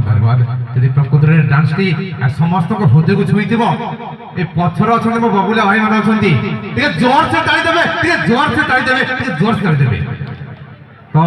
धन्यवाद यदि प्रकृत रे डांस टी समस्त को हृदय को छुई दिबो ए पत्थर अछन मो बबुला भाई मन अछंती टिके जोर से ताली देबे टिके जोर से ताली देबे टिके जोर से ताली देबे तो